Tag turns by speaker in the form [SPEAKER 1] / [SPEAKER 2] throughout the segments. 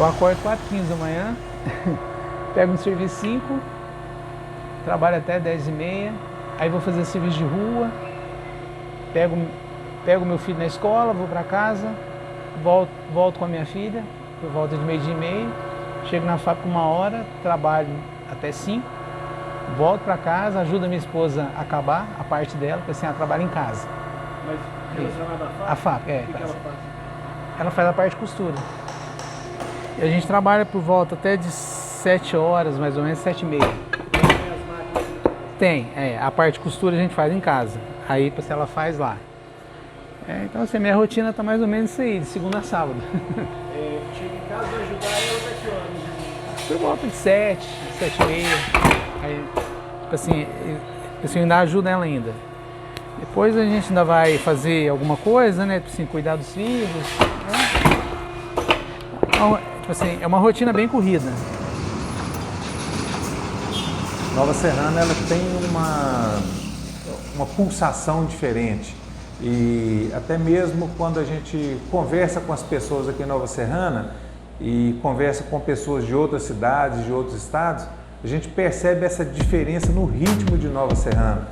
[SPEAKER 1] Eu acordo 4h15 da manhã, pego um serviço 5, trabalho até 10h30, aí vou fazer serviço de rua, pego meu filho na escola, vou para casa, volto com a minha filha, por volta de 12h30, chego na fábrica 1h, trabalho até 5, volto para casa, ajudo a minha esposa a acabar a parte dela, porque assim ela trabalha em casa.
[SPEAKER 2] Mas relacionada à fábrica?
[SPEAKER 1] A fábrica, é.
[SPEAKER 2] O que ela faz?
[SPEAKER 1] Ela faz a parte de costura. E a gente trabalha por volta até de 7 horas, mais ou menos 7h30.
[SPEAKER 2] Tem as máquinas?
[SPEAKER 1] Tem, a parte de costura a gente faz em casa. Aí ela faz lá. Então assim, a minha rotina tá mais ou menos isso aí, de segunda a sábado.
[SPEAKER 2] Chega em casa, vai ajudar ela até que horas?
[SPEAKER 1] Por volta de 7, 7h30. Aí, tipo assim, eu ainda ajudo ela ainda. Depois a gente ainda vai fazer alguma coisa, né? Tipo assim, cuidar dos filhos. Né? Então, tipo assim, é uma rotina bem corrida.
[SPEAKER 3] Nova Serrana, ela tem uma pulsação diferente. E até mesmo quando a gente conversa com as pessoas aqui em Nova Serrana e conversa com pessoas de outras cidades, de outros estados, a gente percebe essa diferença no ritmo de Nova Serrana.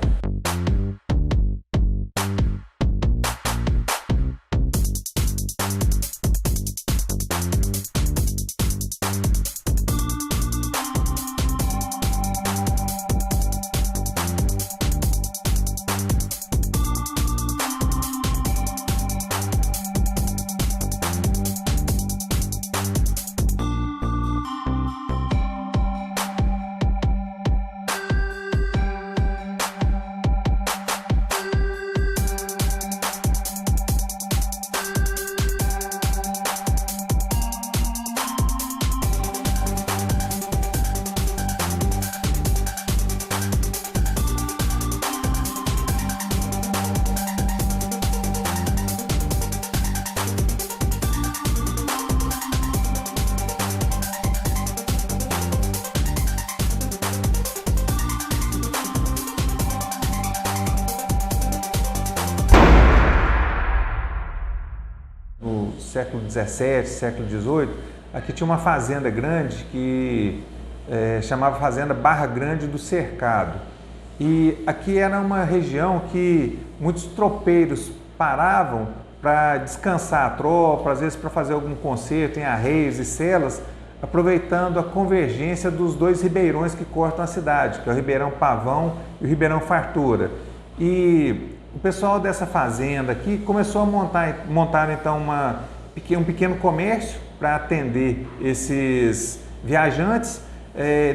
[SPEAKER 3] Século XVII, século XVIII, aqui tinha uma fazenda grande que chamava Fazenda Barra Grande do Cercado. E aqui era uma região que muitos tropeiros paravam para descansar a tropa, às vezes para fazer algum concerto em arreios e celas, aproveitando a convergência dos dois ribeirões que cortam a cidade, que é o Ribeirão Pavão e o Ribeirão Fartura. E o pessoal dessa fazenda aqui começou a montar então um pequeno comércio para atender esses viajantes.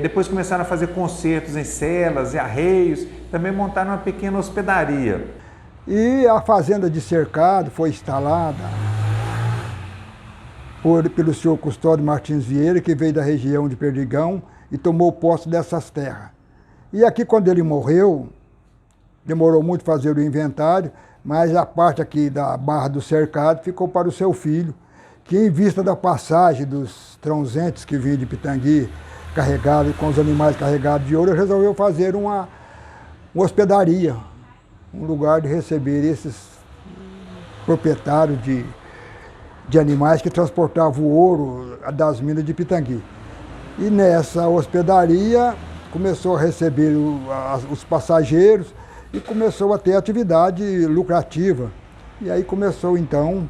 [SPEAKER 3] Depois começaram a fazer concertos em celas e arreios, também montaram uma pequena hospedaria.
[SPEAKER 4] E a fazenda de Cercado foi instalada pelo senhor Custódio Martins Vieira, que veio da região de Perdigão e tomou posse dessas terras. E aqui, quando ele morreu, demorou muito fazer o inventário, mas a parte aqui da Barra do Cercado ficou para o seu filho, que em vista da passagem dos transeuntes que vinham de Pitangui, carregados com os animais carregados de ouro, resolveu fazer uma hospedaria, um lugar de receber esses proprietários de animais que transportavam o ouro das minas de Pitangui. E nessa hospedaria começou a receber os passageiros, e começou a ter atividade lucrativa. E aí começou então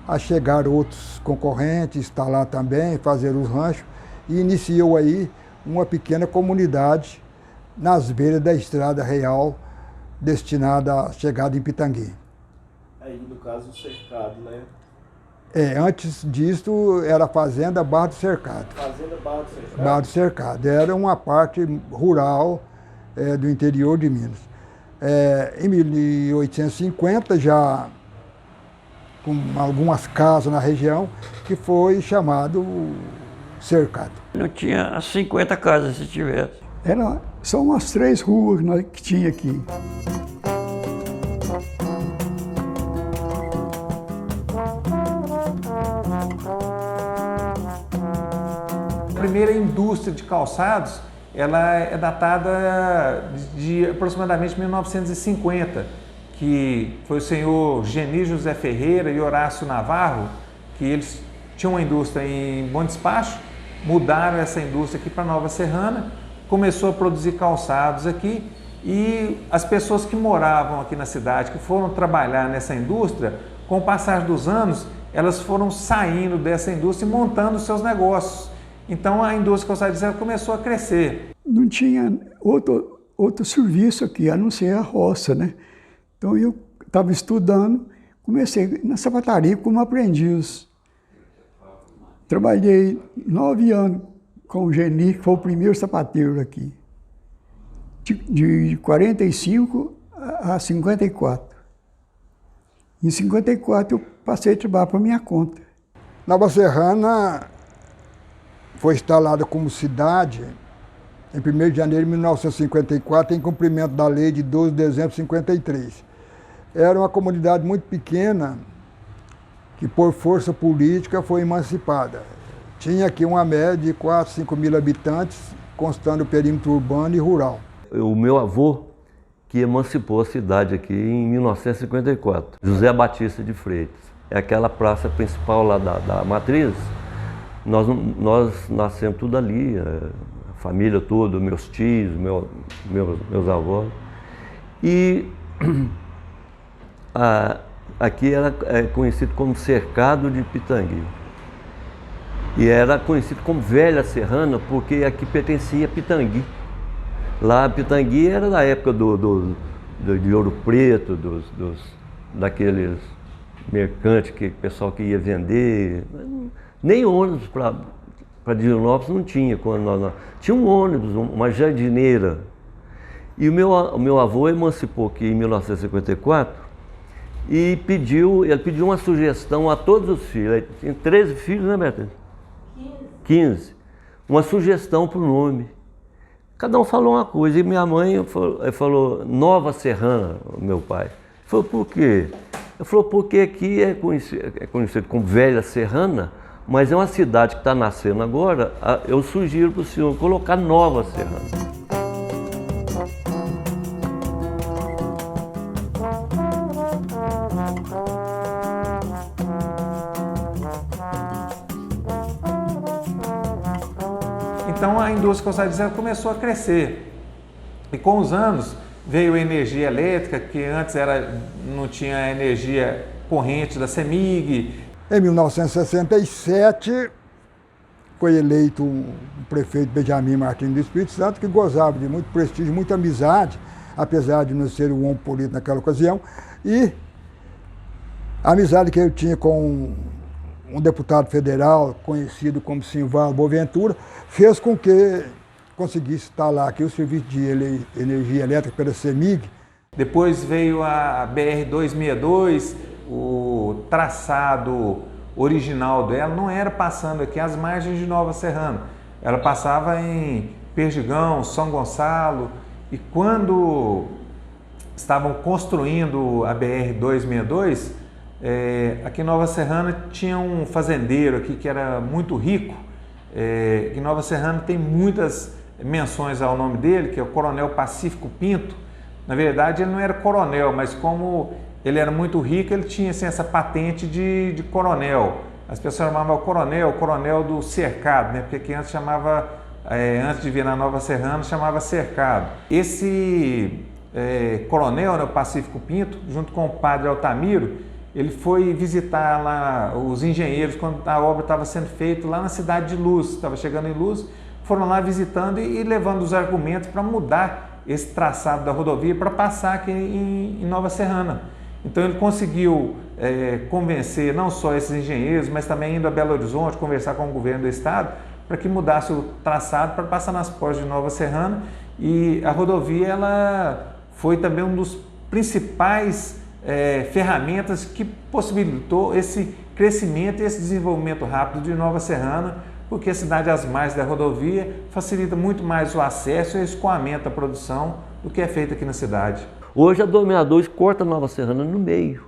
[SPEAKER 4] a chegar outros concorrentes, instalar também, fazer os ranchos, e iniciou aí uma pequena comunidade nas beiras da Estrada Real, destinada à chegada em Pitangui.
[SPEAKER 2] Aí, no caso, o cercado, né?
[SPEAKER 4] Antes disso era a Fazenda Barra do Cercado.
[SPEAKER 2] Fazenda Barra do Cercado?
[SPEAKER 4] Barra do Cercado. Era uma parte rural do interior de Minas. Em 1850, já com algumas casas na região, que foi chamado Cercado.
[SPEAKER 5] Não tinha 50 casas se tivesse.
[SPEAKER 6] Era só umas 3 ruas que tinha aqui.
[SPEAKER 3] A primeira indústria de calçados, ela é datada de aproximadamente 1950, que foi o senhor Geni José Ferreira e Horácio Navarro, que eles tinha uma indústria em Bom Despacho, mudaram essa indústria aqui para Nova Serrana, começou a produzir calçados aqui e as pessoas que moravam aqui na cidade, que foram trabalhar nessa indústria, com o passar dos anos, elas foram saindo dessa indústria e montando seus negócios. Então a indústria calçadista começou a crescer.
[SPEAKER 6] Não tinha outro serviço aqui, a não ser a roça, né? Então eu estava estudando, comecei na sapataria como aprendiz. Trabalhei 9 anos com o Geni, que foi o primeiro sapateiro aqui. De 45 a 54. Em 54 eu passei a trabalhar por minha conta.
[SPEAKER 4] Nova Serrana foi instalada como cidade em 1º de janeiro de 1954, em cumprimento da lei de 12 de dezembro de 53. Era uma comunidade muito pequena que, por força política, foi emancipada. Tinha aqui uma média de 4, 5 mil habitantes, constando o perímetro urbano e rural.
[SPEAKER 7] O meu avô que emancipou a cidade aqui em 1954, José Batista de Freitas. É aquela praça principal lá da Matriz. Nós nascemos tudo ali, a família toda, meus tios, meus avós. E aqui era conhecido como Cercado de Pitangui. E era conhecido como Velha Serrana porque aqui pertencia a Pitangui. Lá Pitangui era da época de Ouro Preto, daqueles mercantes, pessoal que ia vender. Nem ônibus para Divinópolis não tinha. Tinha um ônibus, uma jardineira. E o meu avô emancipou aqui em 1954 e ele pediu uma sugestão a todos os filhos. Ele tinha 13 filhos, né, Beatriz? 15. Uma sugestão para o nome. Cada um falou uma coisa. E minha mãe falou Nova Serrana, meu pai. Ele falou, por quê? Ele falou, porque aqui é conhecido como Velha Serrana, mas é uma cidade que está nascendo agora. Eu sugiro para o senhor colocar Nova Serrana.
[SPEAKER 3] Então a indústria calçadista começou a crescer. E com os anos veio a energia elétrica, que antes não tinha energia corrente da CEMIG.
[SPEAKER 4] Em 1967, foi eleito o prefeito Benjamin Martins do Espírito Santo, que gozava de muito prestígio, muita amizade, apesar de não ser um homem político naquela ocasião. E a amizade que eu tinha com um deputado federal, conhecido como Simvaldo Boaventura, fez com que conseguisse instalar aqui o serviço de energia elétrica pela CEMIG.
[SPEAKER 3] Depois veio a BR-262, o traçado original dela não era passando aqui às margens de Nova Serrana, ela passava em Perdigão, São Gonçalo, e quando estavam construindo a BR-262, aqui em Nova Serrana tinha um fazendeiro aqui que era muito rico. Em Nova Serrana tem muitas menções ao nome dele, que é o Coronel Pacífico Pinto. Na verdade ele não era coronel, mas como ele era muito rico, ele tinha assim, essa patente de coronel. As pessoas chamavam o coronel do cercado, né? Porque aqui antes chamava, antes de vir na Nova Serrana, chamava cercado. Esse coronel, né, o Pacífico Pinto, junto com o padre Altamiro, ele foi visitar lá os engenheiros quando a obra estava sendo feita lá na cidade de Luz, estava chegando em Luz, foram lá visitando e levando os argumentos para mudar esse traçado da rodovia para passar aqui em Nova Serrana. Então ele conseguiu convencer não só esses engenheiros, mas também indo a Belo Horizonte, conversar com o governo do estado, para que mudasse o traçado para passar nas portas de Nova Serrana. E a rodovia ela foi também um dos principais ferramentas que possibilitou esse crescimento e esse desenvolvimento rápido de Nova Serrana, porque a cidade às margens da rodovia facilita muito mais o acesso e o escoamento da produção do que é feito aqui na cidade.
[SPEAKER 7] Hoje a 262 corta Nova Serrana no meio.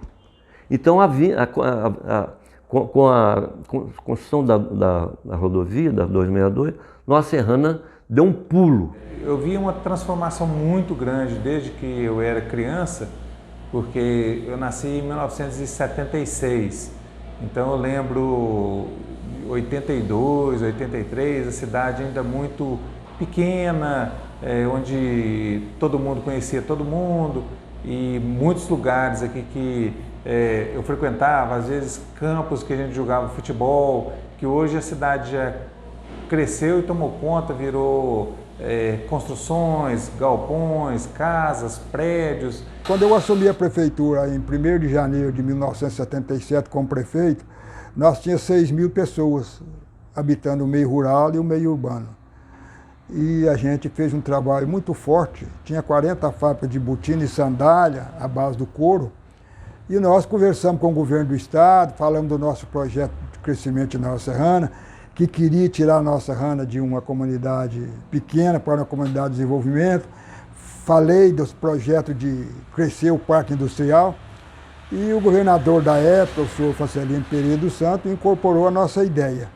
[SPEAKER 7] Então com a construção da rodovia, da 262, Nova Serrana deu um pulo.
[SPEAKER 3] Eu vi uma transformação muito grande desde que eu era criança, porque eu nasci em 1976 Então eu lembro 82, 83, a cidade ainda muito pequena, onde todo mundo conhecia todo mundo, e muitos lugares aqui que eu frequentava, às vezes campos que a gente jogava futebol, que hoje a cidade já cresceu e tomou conta, virou construções, galpões, casas, prédios.
[SPEAKER 4] Quando eu assumi a prefeitura em 1º de janeiro de 1977 como prefeito, nós tínhamos 6.000 pessoas habitando o meio rural e o meio urbano. E a gente fez um trabalho muito forte, tinha 40 fábricas de botina e sandália, à base do couro, e nós conversamos com o governo do estado, falamos do nosso projeto de crescimento de Nova Serrana, que queria tirar a Nova Serrana de uma comunidade pequena para uma comunidade de desenvolvimento. Falei dos projetos de crescer o parque industrial, e o governador da época, o senhor Francelino Pereira dos Santos, incorporou a nossa ideia.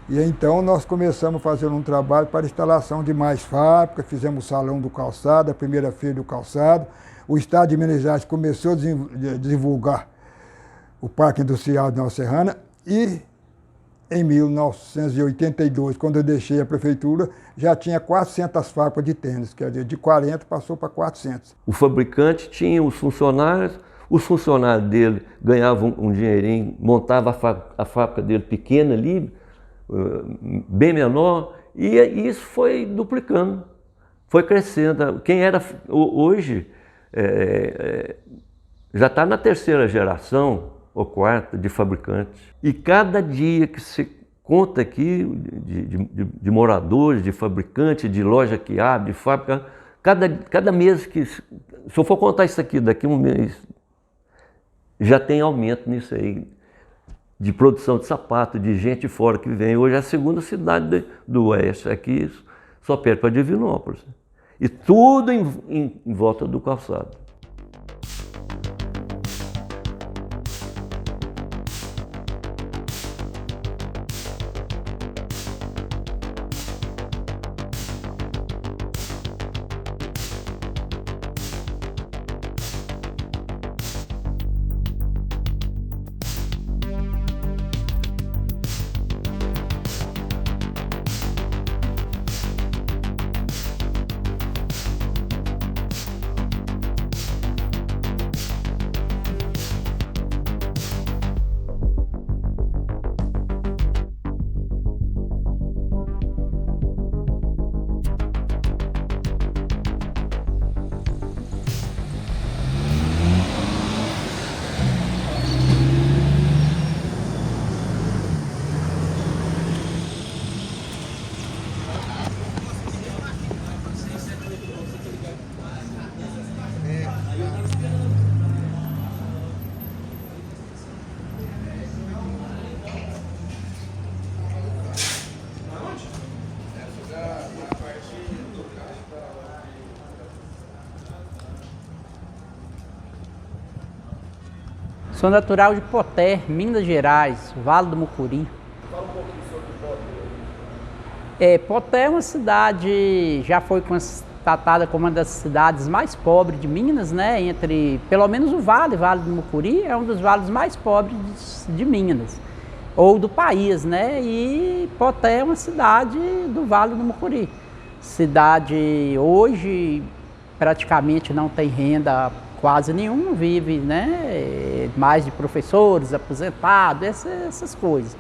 [SPEAKER 4] E então nós começamos a fazer um trabalho para a instalação de mais fábricas, fizemos o Salão do Calçado, a primeira feira do calçado. O Estado de Minas Gerais começou a divulgar o Parque Industrial de Nova Serrana, e em 1982, quando eu deixei a prefeitura, já tinha 400 fábricas de tênis, quer dizer, de 40 passou para 400.
[SPEAKER 7] O fabricante tinha os funcionários dele ganhavam um dinheirinho, montava a fábrica dele pequena ali, bem menor, e isso foi duplicando, foi crescendo. Quem era hoje já está na 3ª geração ou 4ª de fabricantes. E cada dia que se conta aqui de moradores, de fabricantes, de loja que abre, de fábrica, cada mês que, se eu for contar isso aqui, daqui a um mês, já tem aumento nisso aí, de produção de sapato, de gente fora que vem. Hoje é a 2ª cidade do Oeste, aqui só perto para Divinópolis. E tudo em volta do calçado.
[SPEAKER 8] Sou natural de Poté, Minas Gerais, Vale do Mucuri.
[SPEAKER 2] Fala um pouquinho sobre Poté.
[SPEAKER 8] Poté é uma cidade, já foi constatada como uma das cidades mais pobres de Minas, né? Entre, pelo menos o Vale do Mucuri é um dos vales mais pobres de Minas, ou do país, né? E Poté é uma cidade do Vale do Mucuri. Cidade hoje praticamente não tem renda quase nenhum, vive, né, mais de professores, aposentados, essas coisas.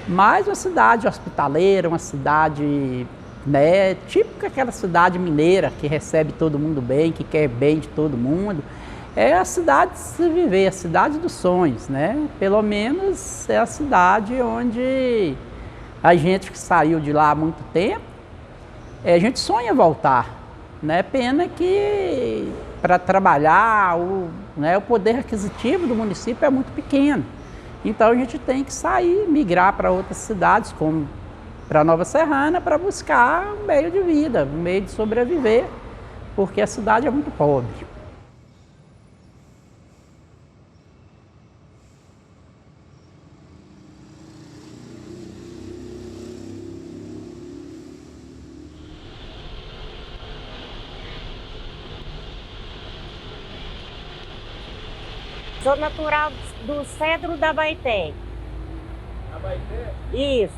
[SPEAKER 8] Mas uma cidade hospitaleira, uma cidade, né, típica aquela cidade mineira que recebe todo mundo bem, que quer bem de todo mundo. É a cidade de se viver, a cidade dos sonhos, né? Pelo menos é a cidade onde a gente que saiu de lá há muito tempo, a gente sonha voltar, né? Pena que para trabalhar, o poder aquisitivo do município é muito pequeno. Então a gente tem que sair, migrar para outras cidades, como para Nova Serrana, para buscar um meio de vida, um meio de sobreviver, porque a cidade é muito pobre.
[SPEAKER 9] Sou natural do Cedro da Baeté.
[SPEAKER 2] Abaeté?
[SPEAKER 9] Isso.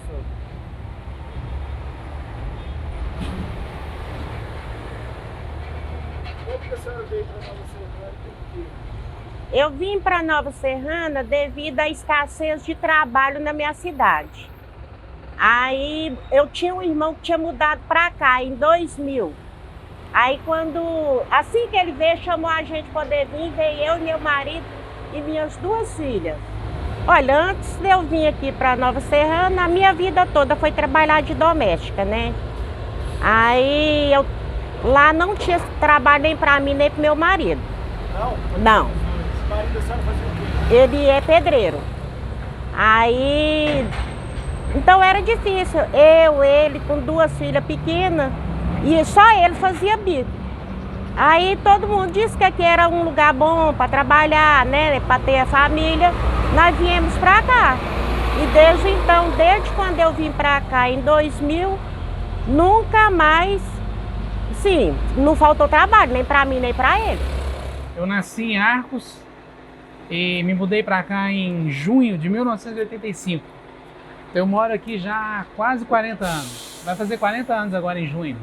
[SPEAKER 2] Como que a senhora veio para Nova Serrana e por quê?
[SPEAKER 9] Eu vim para Nova Serrana devido à escassez de trabalho na minha cidade. Aí eu tinha um irmão que tinha mudado para cá em 2000. Aí assim que ele veio, chamou a gente para poder vir, veio eu, meu marido e minhas 2 filhas. Olha, antes de eu vir aqui para Nova Serrana, a minha vida toda foi trabalhar de doméstica, né? Aí lá não tinha trabalho nem para mim, nem para meu marido.
[SPEAKER 2] Não?
[SPEAKER 9] Não.
[SPEAKER 2] O marido da senhora fazia o quê?
[SPEAKER 9] Ele é pedreiro. Aí, então era difícil. Ele com 2 filhas pequenas, e só ele fazia bico. Aí todo mundo disse que aqui era um lugar bom para trabalhar, né? Para ter a família. Nós viemos para cá. E desde então, desde quando eu vim para cá em 2000, nunca mais, sim, não faltou trabalho, nem para mim, nem para ele.
[SPEAKER 1] Eu nasci em Arcos e me mudei para cá em junho de 1985. Eu moro aqui já há quase 40 anos. Vai fazer 40 anos agora em junho.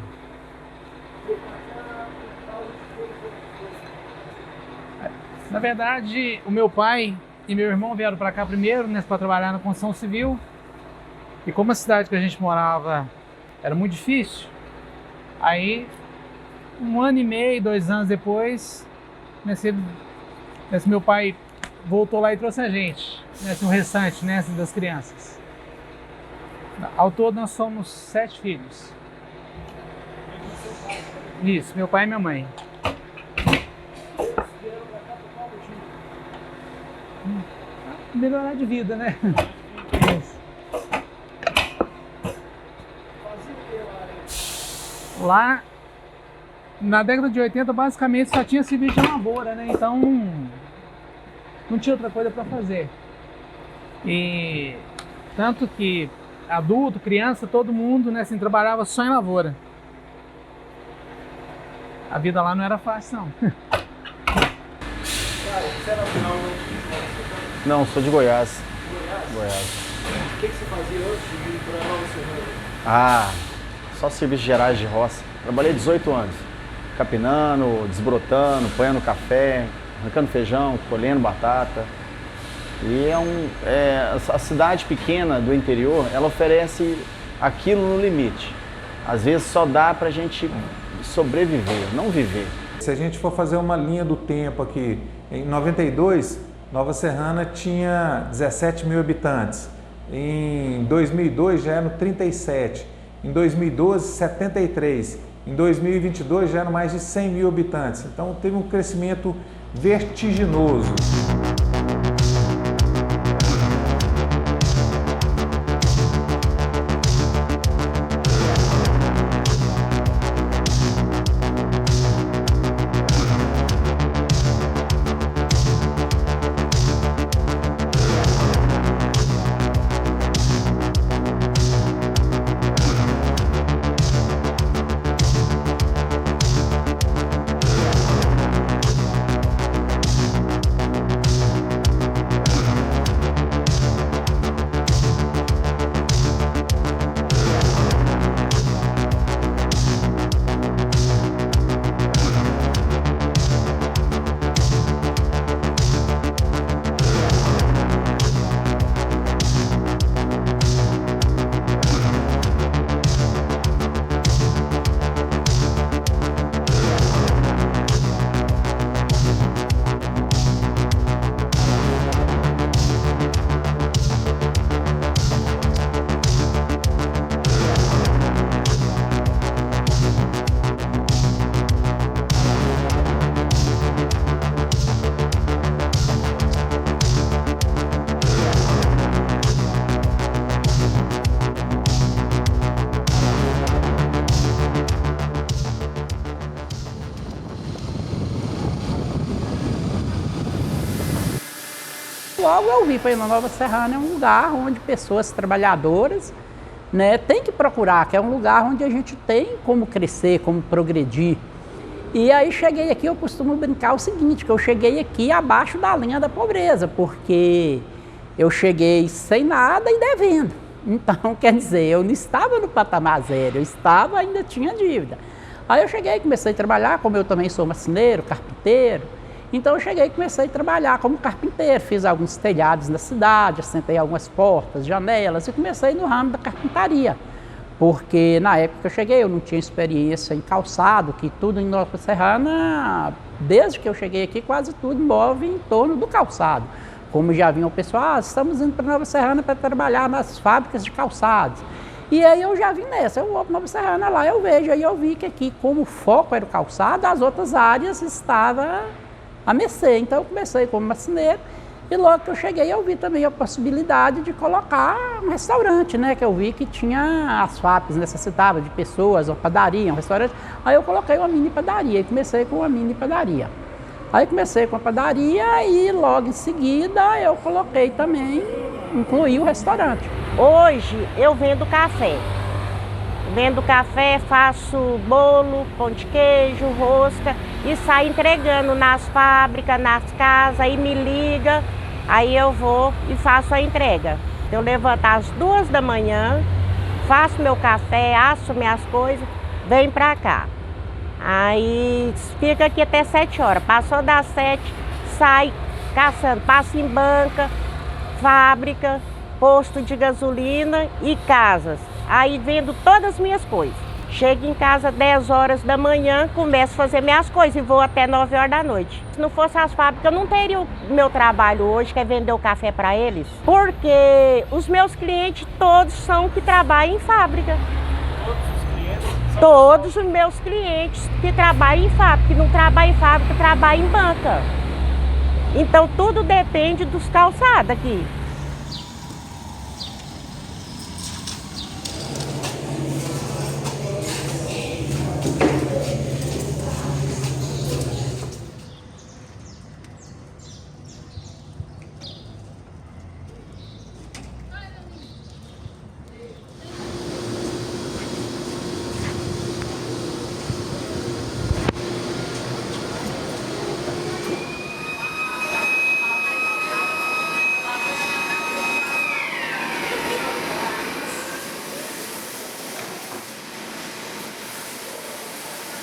[SPEAKER 1] Na verdade, o meu pai e meu irmão vieram para cá primeiro, né, para trabalhar na construção civil. E como a cidade que a gente morava era muito difícil, aí 1 ano e meio, 2 anos depois, meu pai voltou lá e trouxe a gente, o restante, das crianças. Ao todo nós somos 7 filhos. Isso, meu pai e minha mãe. Melhorar de vida, né? Isso. Lá, na década de 80, basicamente só tinha serviço de lavoura, né? Então, não tinha outra coisa para fazer. E tanto que adulto, criança, todo mundo, né, assim, trabalhava só em lavoura. A vida lá não era fácil, não.
[SPEAKER 2] Cara, você era final,
[SPEAKER 10] Não, sou de Goiás.
[SPEAKER 2] Goiás? O que você fazia antes de vir para Nova Serrana?
[SPEAKER 10] Ah, só serviços gerais de roça. Trabalhei 18 anos. Capinando, desbrotando, apanhando café, arrancando feijão, colhendo batata. E a cidade pequena do interior, ela oferece aquilo no limite. Às vezes só dá pra gente sobreviver, não viver.
[SPEAKER 3] Se a gente for fazer uma linha do tempo aqui, em 92, Nova Serrana tinha 17 mil habitantes. Em 2002 já eram 37. Em 2012, 73. Em 2022 já eram mais de 100 mil habitantes. Então teve um crescimento vertiginoso.
[SPEAKER 8] Logo eu vi, foi na Nova Serrana, é um lugar onde pessoas trabalhadoras, né, tem que procurar, que é um lugar onde a gente tem como crescer, como progredir. E aí cheguei aqui, eu costumo brincar o seguinte, que eu cheguei aqui abaixo da linha da pobreza, porque eu cheguei sem nada e devendo. Então, quer dizer, eu não estava no patamar zero, eu estava, ainda tinha dívida. Aí eu cheguei, comecei a trabalhar, como eu também sou marceneiro, carpinteiro, então eu cheguei e comecei a trabalhar como carpinteiro, fiz alguns telhados na cidade, assentei algumas portas, janelas e comecei no ramo da carpintaria. Porque na época que eu cheguei eu não tinha experiência em calçado, que tudo em Nova Serrana, desde que eu cheguei aqui, quase tudo move em torno do calçado. Como já vinha o pessoal, estamos indo para Nova Serrana para trabalhar nas fábricas de calçados. E aí eu já vim nessa, eu vou para Nova Serrana lá, eu vejo, aí eu vi que aqui, como o foco era o calçado, as outras áreas estavam a mercê. Então eu comecei como marceneiro e logo que eu cheguei eu vi também a possibilidade de colocar um restaurante, né? Que eu vi que tinha as fábricas, necessitava de pessoas, uma padaria, um restaurante. Aí eu coloquei uma mini padaria e comecei com uma mini padaria. Aí comecei com a padaria e logo em seguida eu coloquei também, incluí o restaurante.
[SPEAKER 9] Hoje eu vendo café. Vendo café, faço bolo, pão de queijo, rosca e saio entregando nas fábricas, nas casas, aí me liga, aí eu vou e faço a entrega. Eu levanto às 2 da manhã, faço meu café, asso minhas coisas, venho pra cá. Aí fica aqui até 7 horas. Passou das 7, sai caçando, passo em banca, fábrica, posto de gasolina e casas. Aí vendo todas as minhas coisas. Chego em casa 10 horas da manhã, começo a fazer minhas coisas e vou até 9 horas da noite. Se não fosse as fábricas, eu não teria o meu trabalho hoje, que é vender o café para eles. Porque os meus clientes todos são que trabalham em fábrica. Todos os meus clientes que trabalham em fábrica, que não trabalham em fábrica, trabalham em banca. Então tudo depende dos calçados aqui.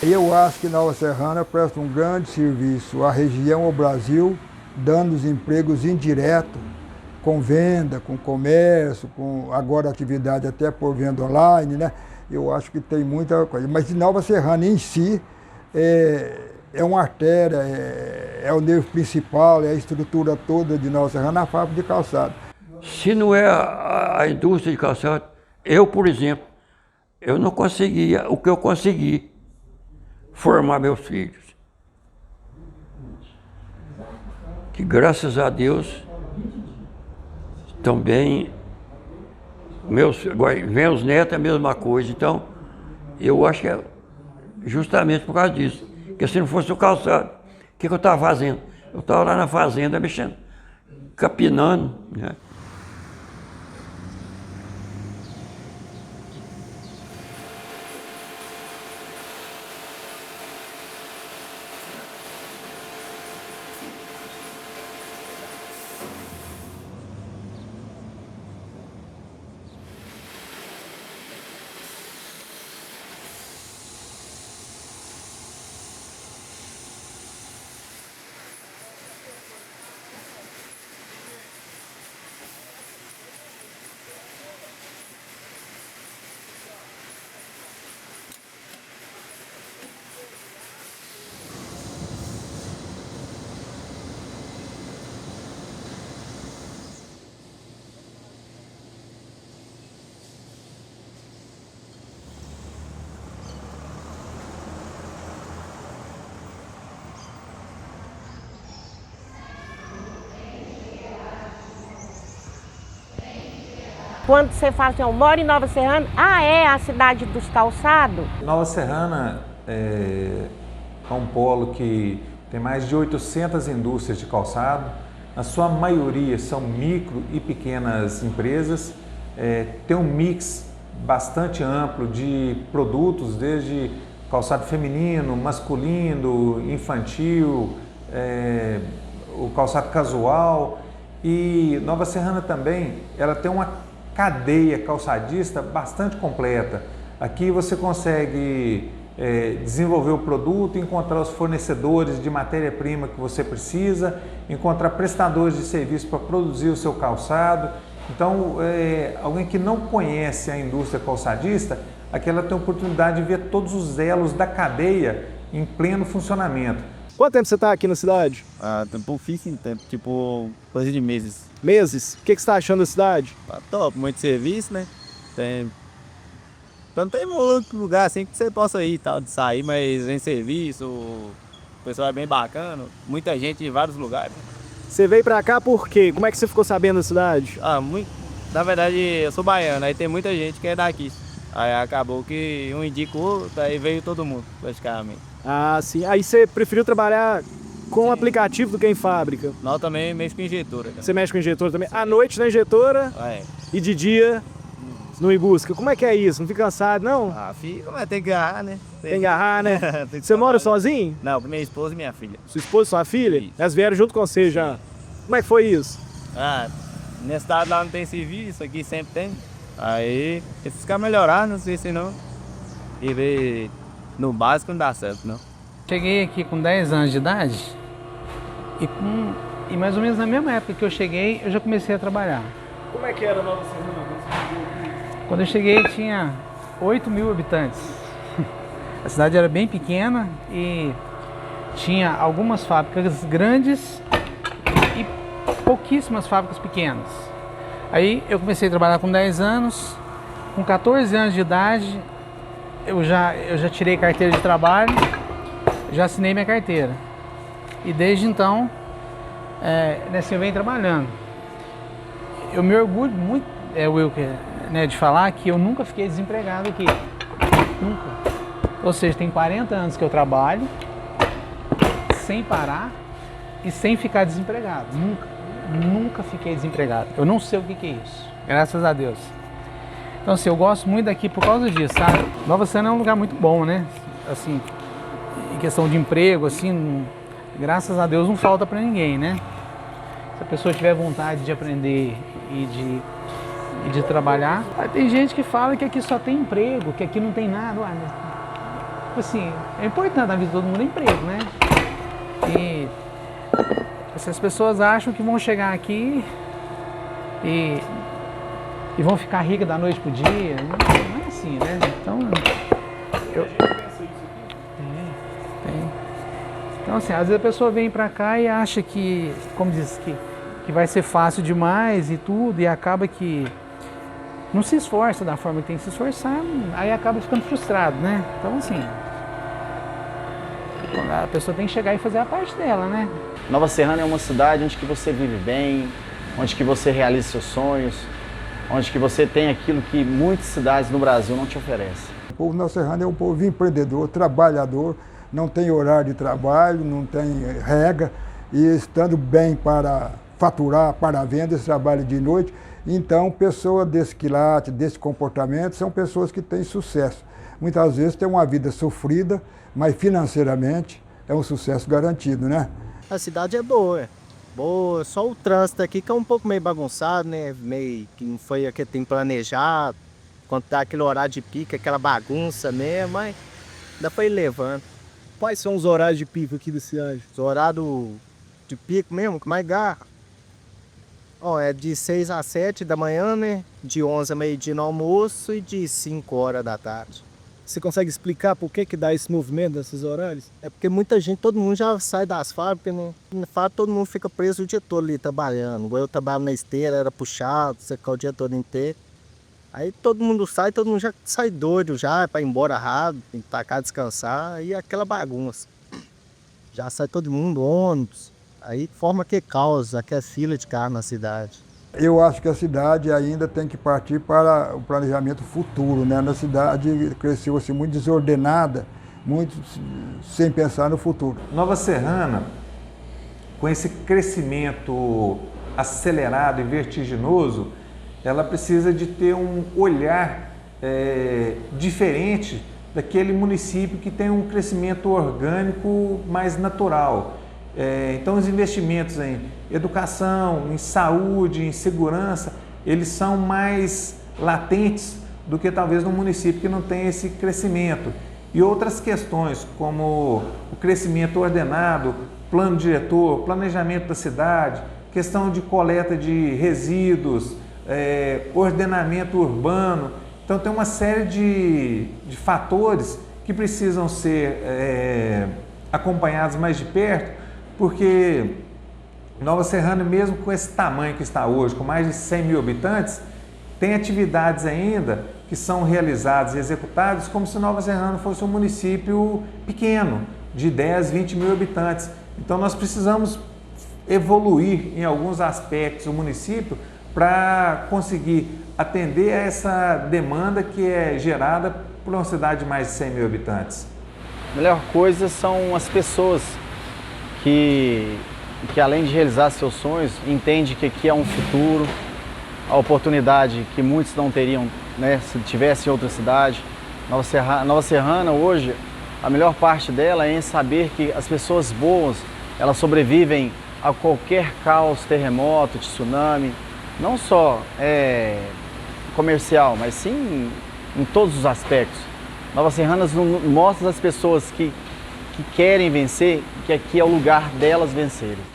[SPEAKER 4] Eu acho que Nova Serrana presta um grande serviço à região, ao Brasil, dando os empregos indiretos, com venda, com comércio, com agora atividade até por venda online, né? Eu acho que tem muita coisa. Mas Nova Serrana em si é uma artéria, é o nervo principal, é a estrutura toda de Nova Serrana, a fábrica de calçado.
[SPEAKER 5] Se não é a indústria de calçado, eu, por exemplo, eu não conseguia o que eu consegui. Formar meus filhos. Que graças a Deus também meus netos é a mesma coisa. Então, eu acho que é justamente por causa disso. Porque se não fosse o calçado, o que eu estava fazendo? Eu estava lá na fazenda mexendo, capinando, né?
[SPEAKER 9] Quando você fala assim, eu moro em Nova Serrana, é a cidade dos calçados?
[SPEAKER 3] Nova Serrana é um polo que tem mais de 800 indústrias de calçado. Na sua maioria são micro e pequenas empresas. Tem um mix bastante amplo de produtos, desde calçado feminino, masculino, infantil, o calçado casual. E Nova Serrana também, ela tem uma cadeia calçadista bastante completa. Aqui você consegue desenvolver o produto, encontrar os fornecedores de matéria-prima que você precisa, encontrar prestadores de serviço para produzir o seu calçado. Então, alguém que não conhece a indústria calçadista, aqui ela tem a oportunidade de ver todos os elos da cadeia em pleno funcionamento.
[SPEAKER 2] Quanto tempo você está aqui na cidade?
[SPEAKER 11] Tem pouquíssimo tempo, tipo coisa de meses.
[SPEAKER 2] Meses? O que você está achando da cidade?
[SPEAKER 11] Top, muito serviço, né? Não tem outro lugar assim que você possa ir, tal, de sair, mas em serviço, o pessoal é bem bacana, muita gente em vários lugares.
[SPEAKER 2] Você veio pra cá por quê? Como é que você ficou sabendo da cidade?
[SPEAKER 11] Na verdade, eu sou baiano, aí tem muita gente que é daqui. Aí acabou que um indica o outro, aí veio todo mundo, praticamente.
[SPEAKER 2] Ah, sim. Aí você preferiu trabalhar com aplicativo do que em fábrica?
[SPEAKER 11] Nós também mexemos com injetora. Né?
[SPEAKER 2] Você mexe com injetora também? À noite na injetora e de dia no Ibusca. Como é que é isso? Não fica cansado, não?
[SPEAKER 11] Fica, mas tem que agarrar, né?
[SPEAKER 2] Tem que agarrar, né? Você mora sozinho?
[SPEAKER 11] Não, com minha esposa e minha filha.
[SPEAKER 2] Sua esposa e sua filha? Isso. Elas vieram junto com você já. Como é que foi isso?
[SPEAKER 11] Nesse estado lá não tem serviço, aqui sempre tem. Aí, se ficar melhorar, não sei se não. E ver no básico não dá certo, não.
[SPEAKER 1] Cheguei aqui com 10 anos de idade e mais ou menos na mesma época que eu cheguei, eu já comecei a trabalhar.
[SPEAKER 2] Como é que era a Nova Serrana?
[SPEAKER 1] Quando eu cheguei tinha 8.000 habitantes. A cidade era bem pequena e tinha algumas fábricas grandes e pouquíssimas fábricas pequenas. Aí eu comecei a trabalhar com 10 anos, com 14 anos de idade eu já tirei carteira de trabalho, já assinei minha carteira. E desde então, eu venho trabalhando. Eu me orgulho muito, Wilker, de falar que eu nunca fiquei desempregado aqui. Nunca. Ou seja, tem 40 anos que eu trabalho, sem parar e sem ficar desempregado. Nunca fiquei desempregado. Eu não sei o que é isso, graças a Deus. Então, assim, eu gosto muito daqui por causa disso, sabe? Nova Serrana é um lugar muito bom, né? Assim, em questão de emprego, assim, graças a Deus não falta para ninguém, né? Se a pessoa tiver vontade de aprender e de trabalhar. Tem gente que fala que aqui só tem emprego, que aqui não tem nada. Assim, é importante na vida de todo mundo emprego, né? E essas pessoas acham que vão chegar aqui e vão ficar ricas da noite pro dia. Não é assim, né? Então, Então, assim, às vezes a pessoa vem pra cá e acha que, como diz, que vai ser fácil demais e tudo, e acaba que não se esforça da forma que tem que se esforçar, aí acaba ficando frustrado, né? Então, assim, a pessoa tem que chegar e fazer a parte dela, né?
[SPEAKER 10] Nova Serrana é uma cidade onde que você vive bem, onde que você realiza seus sonhos, onde que você tem aquilo que muitas cidades no Brasil não te oferecem.
[SPEAKER 4] O povo Nova Serrana é um povo empreendedor, trabalhador, não tem horário de trabalho, não tem regra, e estando bem para faturar, para a venda, esse trabalho de noite. Então, pessoas desse quilate, desse comportamento, são pessoas que têm sucesso. Muitas vezes têm uma vida sofrida, mas financeiramente é um sucesso garantido, né?
[SPEAKER 12] A cidade é boa, só o trânsito aqui que é um pouco meio bagunçado, né? Meio que não foi aquele tempo planejado, quando tá aquele horário de pico, aquela bagunça mesmo, mas dá pra ir levando.
[SPEAKER 2] Quais são os horários de pico aqui da cidade?
[SPEAKER 12] Os horários de pico mesmo, que mais garra. É de 6 às 7 da manhã, né? De 11 a meio-dia no almoço e de 5 horas da tarde.
[SPEAKER 2] Você consegue explicar por que dá esse movimento desses horários?
[SPEAKER 12] É porque muita gente, todo mundo já sai das fábricas, né? Na fábrica todo mundo fica preso o dia todo ali trabalhando. Igual eu trabalho na esteira, era puxado, você fica o dia todo inteiro. Aí todo mundo sai, todo mundo já sai doido já, para ir embora rápido, tem que tacar, descansar, e aquela bagunça. Já sai todo mundo, ônibus, aí forma que causa, que é fila de carro na cidade.
[SPEAKER 4] Eu acho que a cidade ainda tem que partir para o planejamento futuro, né? Na cidade cresceu assim, muito desordenada, muito sem pensar no futuro.
[SPEAKER 3] Nova Serrana, com esse crescimento acelerado e vertiginoso, ela precisa de ter um olhar diferente daquele município que tem um crescimento orgânico mais natural. Então, os investimentos em educação, em saúde, em segurança, eles são mais latentes do que talvez num município que não tem esse crescimento. E outras questões, como o crescimento ordenado, plano diretor, planejamento da cidade, questão de coleta de resíduos, ordenamento urbano. Então tem uma série de fatores que precisam ser acompanhados mais de perto, porque Nova Serrana, mesmo com esse tamanho que está hoje, com mais de 100 mil habitantes, tem atividades ainda que são realizadas e executadas como se Nova Serrana fosse um município pequeno, de 10, 20 mil habitantes. Então nós precisamos evoluir em alguns aspectos o município para conseguir atender a essa demanda que é gerada por uma cidade de mais de 100 mil habitantes.
[SPEAKER 10] A melhor coisa são as pessoas que além de realizar seus sonhos, entendem que aqui é um futuro, a oportunidade que muitos não teriam, né, se tivesse em outra cidade. Nova Serrana hoje, a melhor parte dela é em saber que as pessoas boas, elas sobrevivem a qualquer caos, terremoto, tsunami, não só comercial, mas sim em todos os aspectos. Nova Serrana mostra às pessoas que querem vencer que aqui é o lugar delas vencerem.